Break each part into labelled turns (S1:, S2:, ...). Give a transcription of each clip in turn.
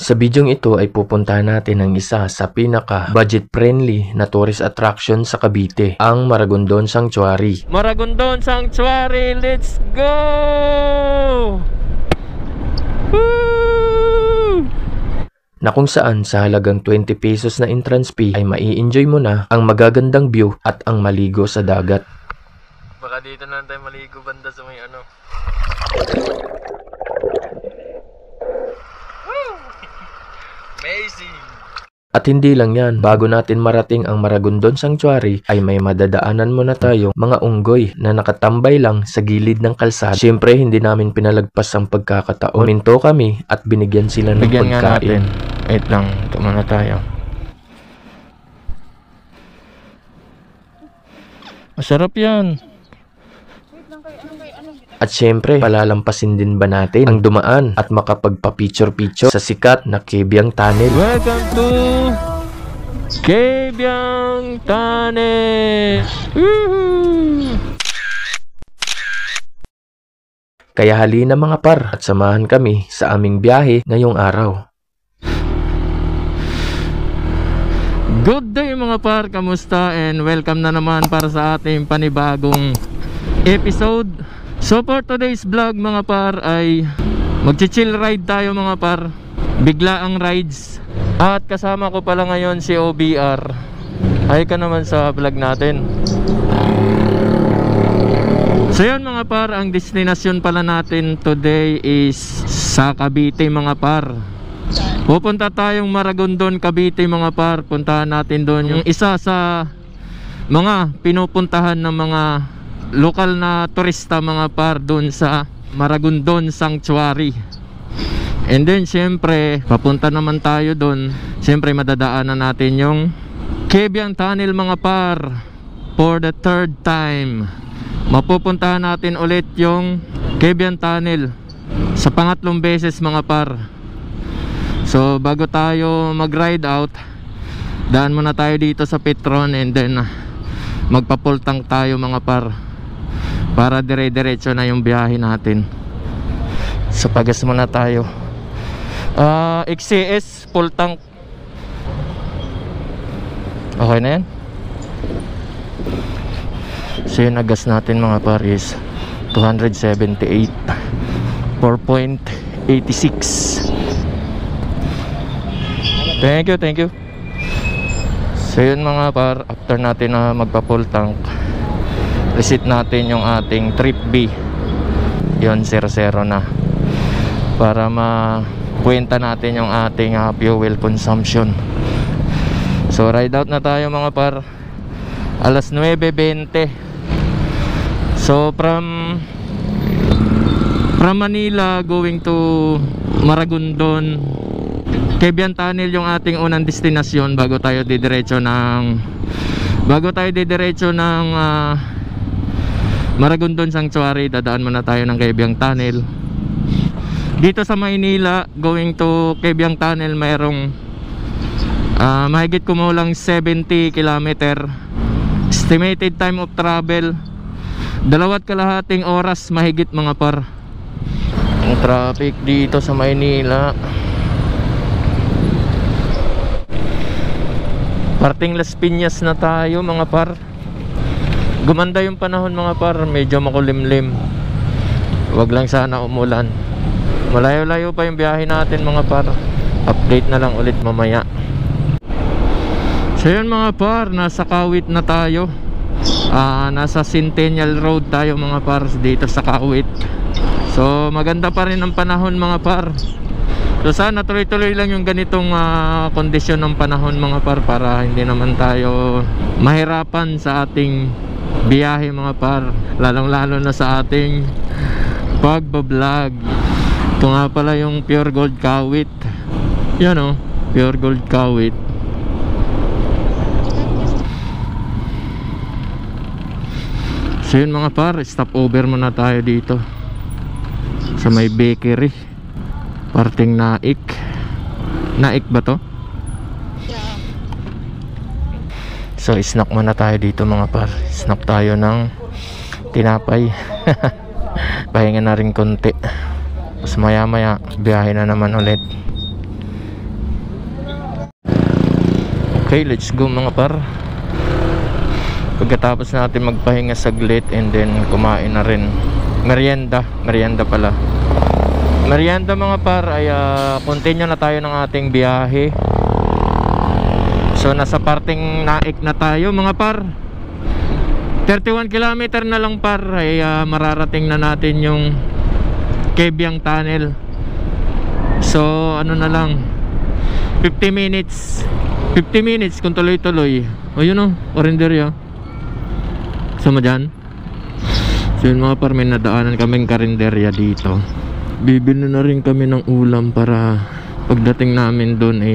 S1: Sa bidyong ito ay pupuntahan natin ang isa sa pinaka budget friendly na tourist attraction sa Cavite, ang Maragondon Sanctuary. Maragondon Sanctuary, let's go! Woo! Na kung saan sa halagang 20 pesos na entrance fee ay mai-enjoy mo na ang magagandang view at ang maligo sa dagat. Baka dito na tayo maligo banda sa may ano. Amazing! At hindi lang yan, bago natin marating ang Maragondon Sanctuary ay may madadaanan muna tayo mga unggoy na nakatambay lang sa gilid ng kalsada. Siyempre hindi namin pinalagpas ang pagkakataon. Minto kami at binigyan sila ng pagkain. Wait lang, tumana tayo. Masarap yan. At syempre, palalampasin din ba natin ang dumaan at makapagpa-picture-picture sa sikat na Cabiang Tunnel. Welcome to Cabiang Tunnel! Woohoo! Kaya halina mga par at samahan kami sa aming biyahe ngayong araw. Good day mga par, kamusta? And welcome na naman para sa ating panibagong episode. So for today's vlog mga par ay magchi-chill ride tayo mga par. Bigla ang rides. At kasama ko pala ngayon si OBR. Hi ka naman sa vlog natin. So yun mga par, ang destinasyon pala natin today is sa Cavite mga par. Pupunta tayong Maragondon, Cavite mga par. Puntahan natin doon yung isa sa mga pinupuntahan ng mga lokal na turista mga par doon sa Maragondon Sanctuary. And then syempre papunta naman tayo doon. Syempre madadaanan natin yung Cabiang Tunnel mga par for the third time. Mapupuntahan natin ulit yung Cabiang Tunnel sa pangatlong beses mga par. So bago tayo mag ride out, daan muna tayo dito sa Petron and then magpapultang tayo mga par para dire-diretso na yung biyahe natin. So pagas muna tayo. XCS full tank. Okay na yan. So yung nagas natin mga par is 278 4.86. Thank you. So yun mga par, after natin na magpa-full tank, reset natin yung ating trip B. Yun 00 na para mapuwenta natin yung ating fuel consumption. So ride out na tayo mga par. Alas 9:20. So from Manila going to Maragondon, Cabiang Tunnel yung ating unang destinasyon bago tayo didiretso ng Maragondon Sanctuary. Dadaan muna tayo ng Cabiang Tunnel. Dito sa Maynila going to Cabiang Tunnel mayroong mahigit kumulang 70 km. Estimated time of travel 2.5 oras mahigit mga par. Ang traffic dito sa Maynila. Parting Las Piñas na tayo mga par. Gumanda yung panahon mga par, medyo makulimlim. Wag lang sana umulan. Malayo-layo pa yung biyahe natin mga par. Update na lang ulit mamaya. So yun mga par, nasa Kawit na tayo. Nasa Centennial Road tayo mga par, dito sa Kawit. So maganda pa rin ang panahon mga par. So sana tuloy-tuloy lang yung ganitong kondisyon ng panahon mga par, para hindi naman tayo mahirapan sa ating biyahe mga par, lalong-lalo na sa ating pagbablog. Ito nga pala yung Pure Gold Kawit. Yan o, Pure Gold Kawit. So yun mga par, stop over muna tayo dito sa may bakery, parting Naik ba to? Yeah. So snack muna tayo dito mga par. Snack tayo ng tinapay. Pahinga na rin konti. Tapos maya maya biyahe na naman ulit. Okay, let's go mga par. Pagkatapos natin magpahinga saglit and then kumain na rin. Merienda pala. Merienda mga par ay continue na tayo ng ating biyahe. So nasa parting Naik na tayo mga par. 31 kilometer na lang par ay mararating na natin yung Kebyang Tunnel. So ano na lang, 50 minutes kung tuloy-tuloy. O yun o, Karinderya. Sama dyan. So yun mga par, may nadaanan kaming karinderya dito. Bibili na rin kami ng ulam para pagdating namin doon ay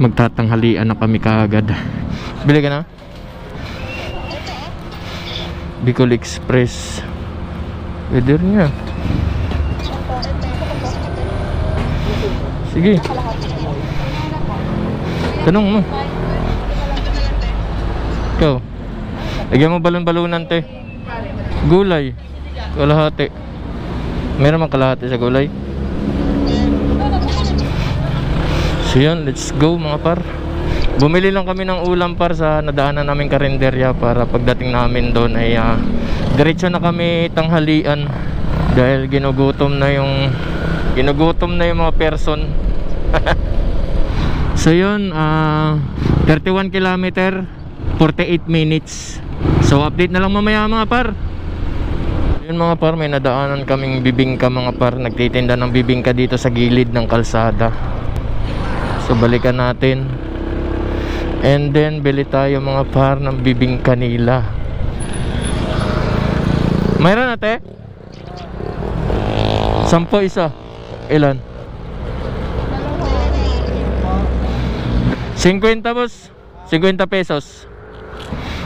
S1: magtatanghalian na kami kaagad. Bili ka na? Bicol Express. Pwede rin yan. Sige. Tanong mo. Ikaw. Lagyan mo balon-balunan te. Gulay. Kalahati. Meron mang kalahati sa gulay. So yun, let's go mga par. Bumili lang kami ng ulam par sa nadaanan namin karinderya para pagdating namin doon ay diretso na kami tanghalian dahil ginugutom na yung mga person. So yun, 31 kilometer, 48 minutes. So update na lang mamaya mga par. Yun mga par, may nadaanan kaming bibingka mga par. Nagtitinda ng bibingka dito sa gilid ng kalsada. So balikan natin. And then bili tayo mga par ng bibingka nila. Mayroon ate? 10 isa. Ilan? 50 boss. 50 pesos.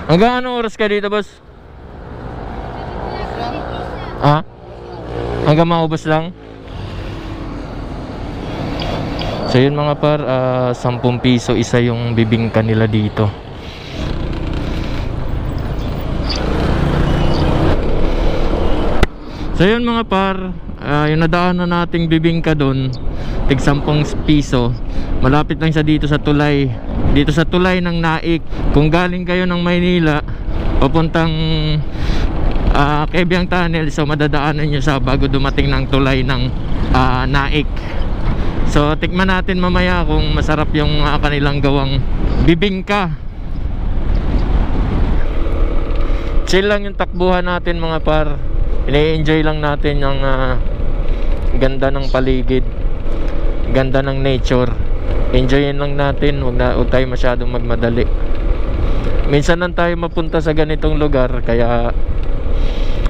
S1: Hanggang anong oras ka dito boss? Ha? Hanggang maubos lang? So yun mga par, 10 piso isa yung bibingka nila dito. So yun mga par, yung nadaanan nating bibingka doon, tig 10 piso. Malapit lang siya dito sa tulay. Dito sa tulay ng Naik. Kung galing kayo ng Maynila papuntang Kebyang Tunnel, so madadaanan nyo siya bago dumating ng tulay ng Naik. So tikman natin mamaya kung masarap yung kanilang gawang bibingka. Chill lang yung takbuhan natin mga par. Ine-enjoy lang natin yung ganda ng paligid, ganda ng nature. Enjoyin lang natin, huwag tayo masyadong magmadali. Minsan lang tayo mapunta sa ganitong lugar, kaya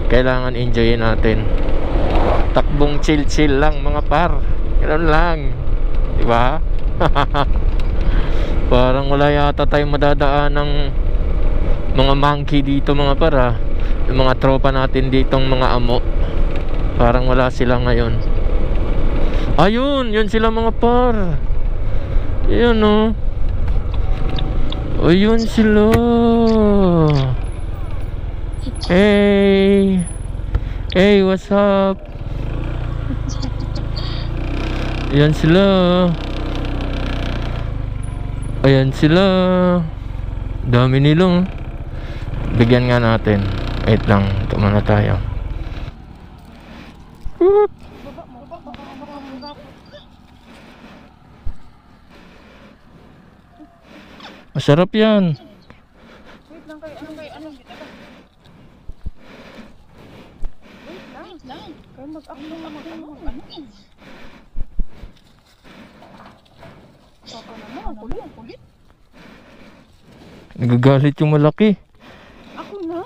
S1: kailangan enjoyin natin. Takbong chill lang mga par. Ganun lang, diba? Parang wala yata tayong madadaan ng mga monkey dito mga para. Yung mga tropa natin ditong mga amo, parang wala sila ngayon. Ayun, yun sila mga par. Ayun o. Ayun sila. Hey, what's up? Ayan sila. Ayan sila. Dami nila. Bigyan nga natin. Wait lang, tumana tayo. Masarap yan.
S2: Wait lang kayo, anong kita ba? Wait lang. Kayo mag-aklo ano. Papa naman, kulit.
S1: Nagagalit yung malaki.
S2: Ako na.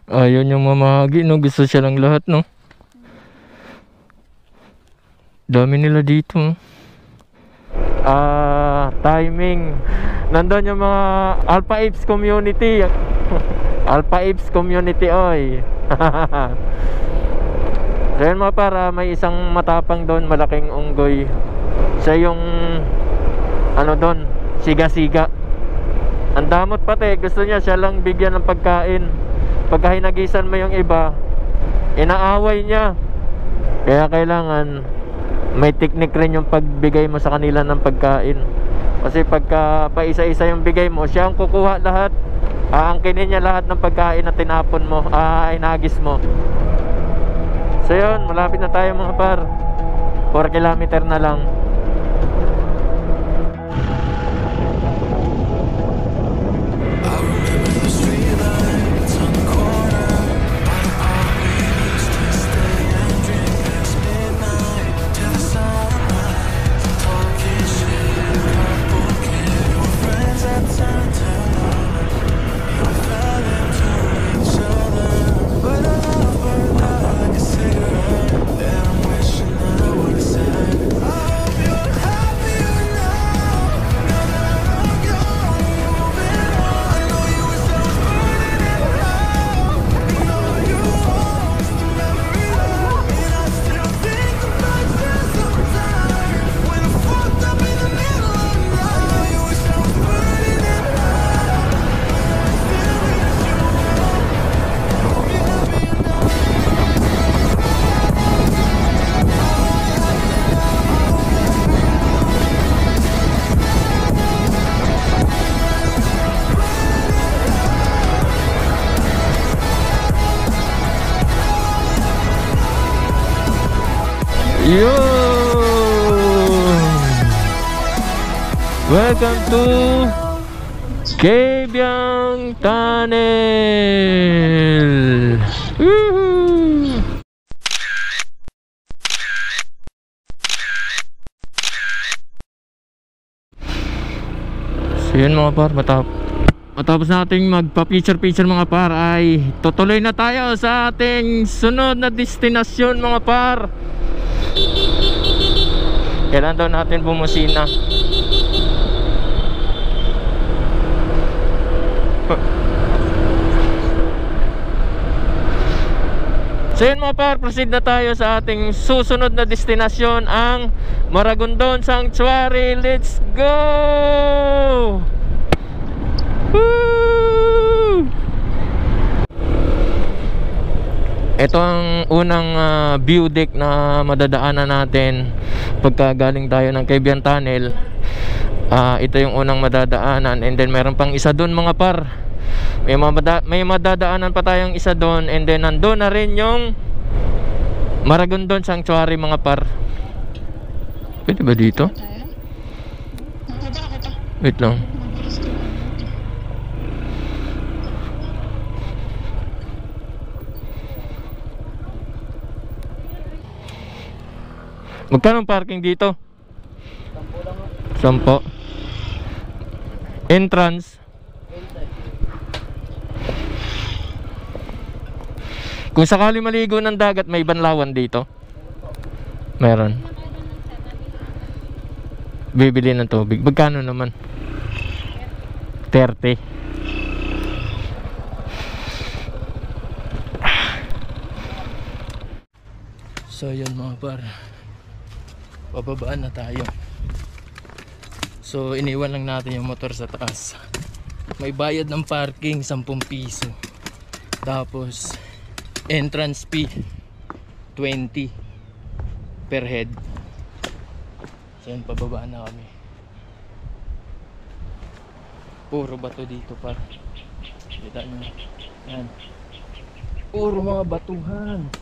S1: Ayun yung mamahagi, no? Gusto siya lang lahat, no? Dami nila dito. Timing. Nandun yung mga Alpha Apes community. Alpha Apes community, oy. So yun mga para, may isang matapang doon, malaking unggoy. Siya yung ano doon, siga-siga. Ang damot pati, gusto niya siya lang bigyan ng pagkain. pagka hinagisan mo yung iba, inaaway niya. Kaya kailangan may technique rin yung pagbigay mo sa kanila ng pagkain. Kasi pagka paisa-isa yung bigay mo, siya ang kukuha lahat. Aangkinin niya lahat ng pagkain na tinapon mo, inagis mo. So yun, malapit na tayo mga par. 4 kilometer na lang. Welcome to Kebyang Tunnel. Woohoo! So yun mga par, matapos nating magpa-picture mga par, ay tutuloy na tayo sa ating sunod na destinasyon mga par. Kailan daw natin bumusina? So yun mga par, proceed na tayo sa ating susunod na destinasyon, ang Maragondon Sanctuary. Let's go! Woo! Ito ang unang view deck na madadaanan natin pagka galing tayo ng Kebyang Tunnel. Ito yung unang madadaanan, and then meron pang isa dun mga par. May madadaanan pa tayong isa doon, and then nandun na rin yung Maragondon Sanctuary mga par. Pwede ba dito? Wait lang. Magkano parking dito? 10. Entrance. Kung sakali maligo ng dagat, may banlawan dito. Meron. Bibili ng tubig. Magkano naman? 30. So yun mga par, pababaan na tayo. So iniwan lang natin yung motor sa taas. May bayad ng parking 10 piso. Tapos entrance fee 20 per head. So yun, pababaan na kami. Puro bato dito par. Kita nyo. Yan. Puro mga batuhan.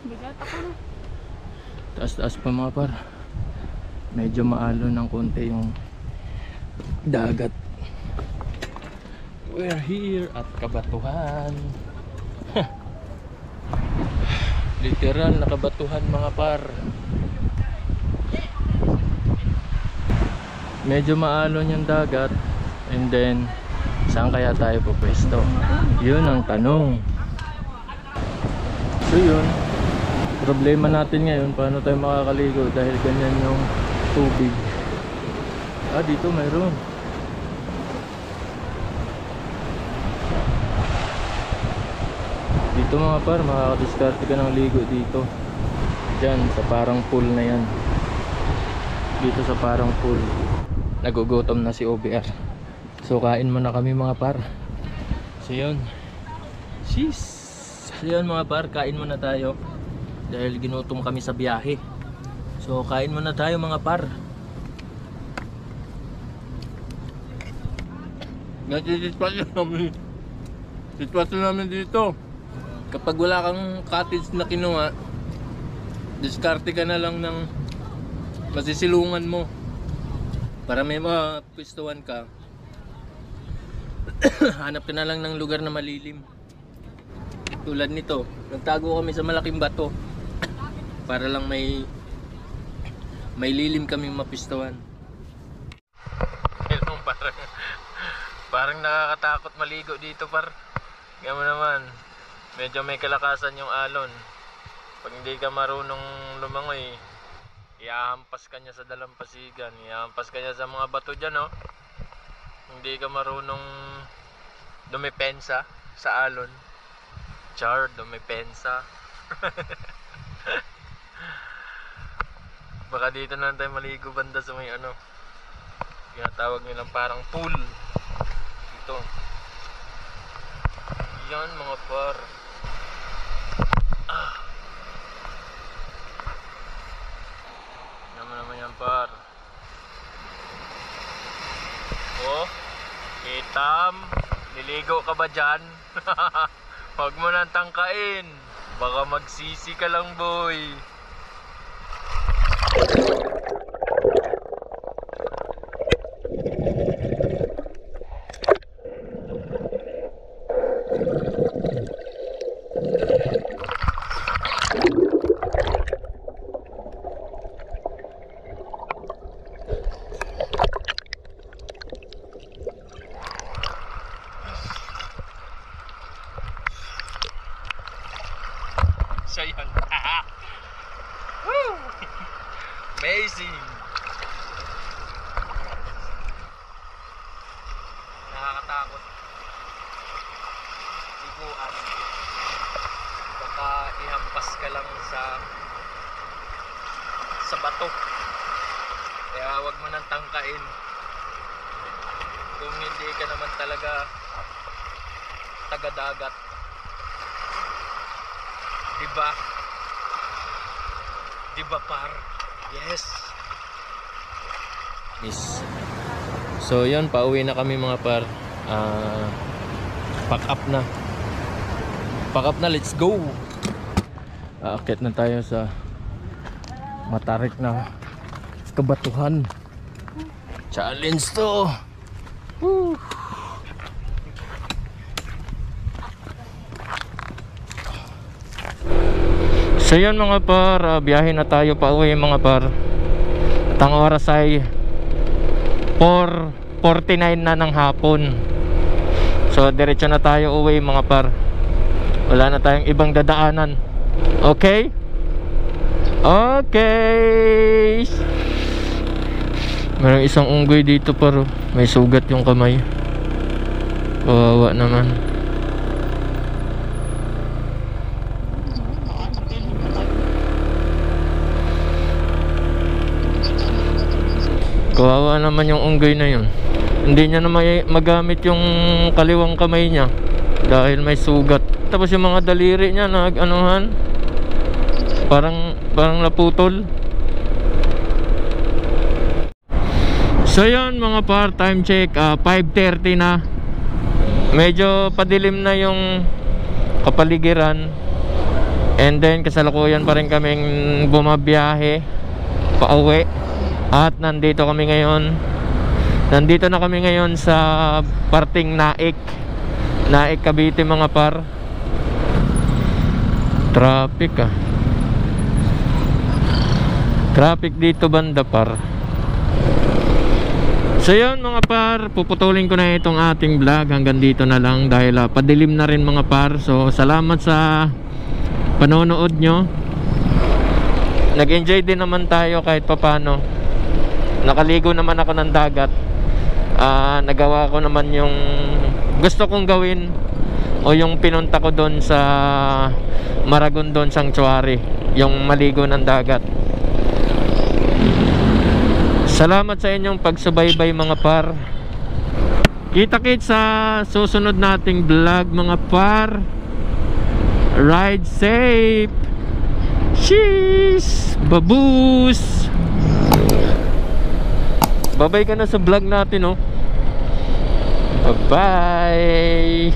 S2: Bigat ako na.
S1: Taas-taas pa mga par. Medyo maalo ng konti yung dagat. We're here at Kabatuhan. Literal na kabatuhan mga par. Medyo maalon yung dagat. And then saan kaya tayo pupwesto? Yun ang tanong. So yun, problema natin ngayon, paano tayo makakaligo dahil ganyan yung tubig. Dito mayroon. Dito mga par, makakadiskarte ka ng ligo dito. Diyan sa parang pool na yan. Dito sa parang pool. nagugutom na si OBR. So kain muna kami mga par. So yun. Sheesh. So yun mga par, kain muna tayo. Dahil ginutom kami sa biyahe. So kain muna tayo mga par.
S3: Sitwasyon namin dito. Kapag wala kang cottage na kinuha, diskarte ka na lang ng masisilungan mo para may mapwestuhan ka. Hanap ka na lang ng lugar na malilim. Tulad nito, nagtago kami sa malaking bato para lang may lilim kaming mapwestuhan. Parang nakakatakot maligo dito par. Kaya mo naman, medyo may kalakasan yung alon. Pag hindi ka marunong lumangoy, ihahampas ka niya sa dalampasigan, ihahampas ka niya sa mga bato dyan, no? Hindi ka marunong dumipensa sa alon. Char, dumipensa. Baka dito na tayo maligo banda sa may ano, tinatawag nilang parang pool. Ito. Yan mga par. Naman yan par. Oh, kitam, niligo ka ba dyan? Huwag mo nang tangkain, baka magsisi ka lang boy. Siya yan. Woo! Amazing! Nakakatakot. Liguan. Baka ihampas ka lang sa bato. Kaya huwag mo nang tangkain. Kung hindi ka naman talaga taga-dagat. Diba? Diba par? Yes.
S1: Yes. So yun, pauwi na kami mga par. Pack up na. Pack up na, let's go. Aakyat na tayo sa matarik na kabatuhan. Challenge to. Woo. So yun mga par, biyahe na tayo pauwi mga par. At ang oras ay 4:49 na ng hapon. So diretso na tayo uwi mga par. Wala na tayong ibang dadaanan. Okay? Okay. Merong isang unggoy dito par. May sugat yung kamay. Kawawa naman. Kawawa naman yung unggoy na yun. Hindi niya na magamit yung kaliwang kamay niya dahil may sugat. Tapos yung mga daliri niya nag-anuhan, parang naputol. So yun mga par, time check, 5:30 na. Medyo padilim na yung kapaligiran. And then kasalukuyan pa rin kaming bumabiyahe pauwi. At nandito na kami ngayon sa parting Naik Cavite mga par. Traffic Traffic dito banda par. So yun mga par, puputulin ko na itong ating vlog. Hanggang dito na lang dahil padilim na rin mga par. So salamat sa panonood nyo. Nag-enjoy din naman tayo kahit papano. Nakaligo naman ako ng dagat. Nagawa ko naman yung gusto kong gawin o yung pinunta ko doon sa Maragondon Sanctuary, yung maligo ng dagat. Salamat sa inyong pagsubaybay mga par. Kita-kits sa susunod nating vlog mga par. Ride safe. Cheese. Baboos. Babay ka na sa vlog natin, oh. Bye-bye.